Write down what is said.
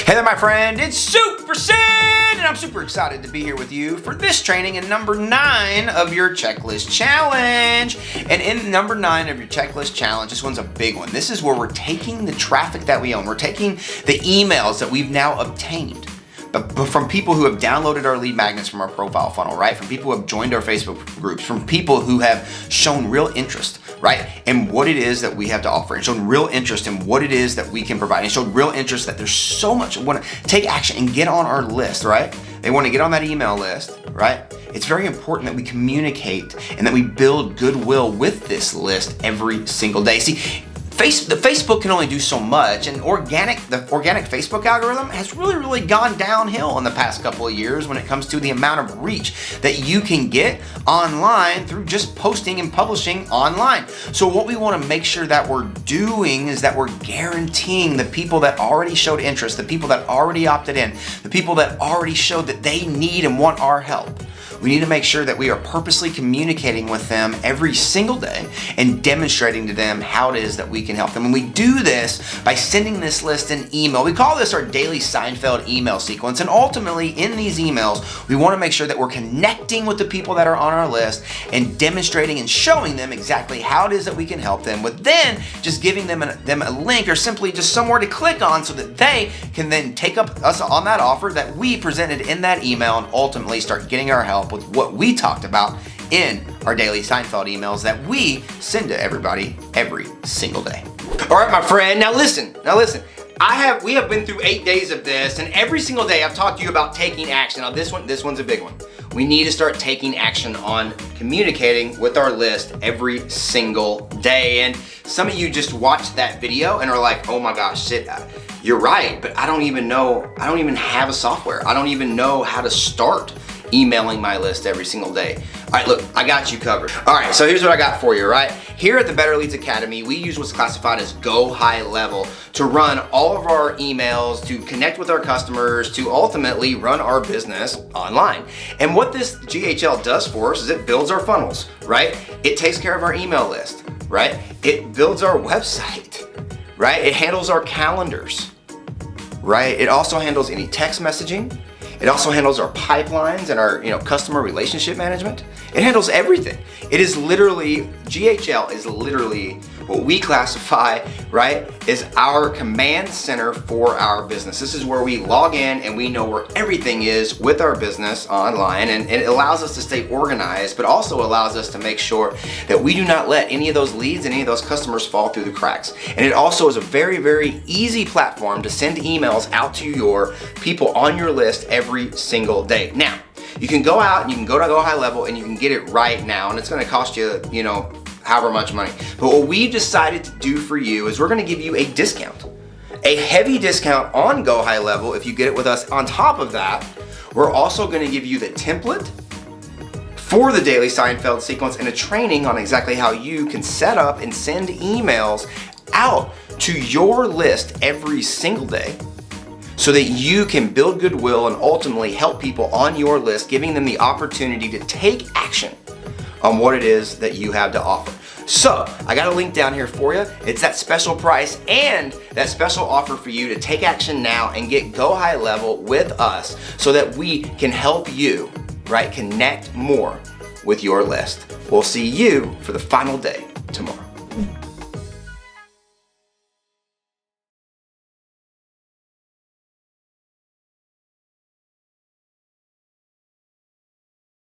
Hey there, my friend, it's Super Sid, and I'm super excited to be here with you for this training in number 9 of your checklist challenge. And in number 9 of your checklist challenge, this one's a big one. This is where we're taking the traffic that we own. We're taking the emails that we've now obtained from people who have downloaded our lead magnets from our profile funnel, right? From people who have joined our Facebook groups, from people who have shown real interest, right? And what it is that we have to offer, and shown real interest in what it is that we can provide, and showed real interest that there's so much, want to take action and get on our list, right? They want to get on that email list, right? It's very important that we communicate and that we build goodwill with this list every single day. See, the Facebook can only do so much, and the organic Facebook algorithm has really gone downhill in the past couple of years when it comes to the amount of reach that you can get online through just posting and publishing online. So what we want to make sure that we're doing is that we're guaranteeing the people that already showed interest, the people that already opted in, the people that already showed that they need and want our help. We need to make sure that we are purposely communicating with them every single day and demonstrating to them how it is that we can help them. And we do this by sending this list an email. We call this our daily Seinfeld email sequence. And ultimately, in these emails, we want to make sure that we're connecting with the people that are on our list and demonstrating and showing them exactly how it is that we can help them, with then just giving them a link or simply just somewhere to click on so that they can then take up us on that offer that we presented in that email and ultimately start getting our help with what we talked about in our daily Seinfeld emails that we send to everybody every single day. All right, my friend, now listen. We have been through 8 days of this, and every single day I've talked to you about taking action. Now this one's a big one. We need to start taking action on communicating with our list every single day. And some of you just watched that video and are like, oh my gosh, Sid, you're right, but I don't even have a software. I don't even know how to start emailing my list every single day. All right, look, I got you covered. All right, so here's what I got for you, right? Here at the Better Leads Academy, we use what's classified as Go High Level to run all of our emails, to connect with our customers, to ultimately run our business online. And what this GHL does for us is it builds our funnels, right? It takes care of our email list, right? It builds our website, right? It handles our calendars, right? It also handles any text messaging. It also handles our pipelines and our customer relationship management. It handles everything. GHL is literally what we classify, right, is our command center for our business. This is where we log in and we know where everything is with our business online, and it allows us to stay organized, but also allows us to make sure that we do not let any of those leads and any of those customers fall through the cracks. And it also is a very easy platform to send emails out to your people on your list every single day. Now, you can go out and you can go to Go High Level and you can get it right now, and it's going to cost you, however much money. But what we've decided to do for you is we're going to give you a discount, a heavy discount on Go High Level if you get it with us. On top of that, we're also going to give you the template for the daily Seinfeld sequence and a training on exactly how you can set up and send emails out to your list every single day, so that you can build goodwill and ultimately help people on your list, giving them the opportunity to take action on what it is that you have to offer. So I got a link down here for you. It's that special price and that special offer for you to take action now and get Go High Level with us so that we can help you, right, connect more with your list. We'll see you for the final day tomorrow.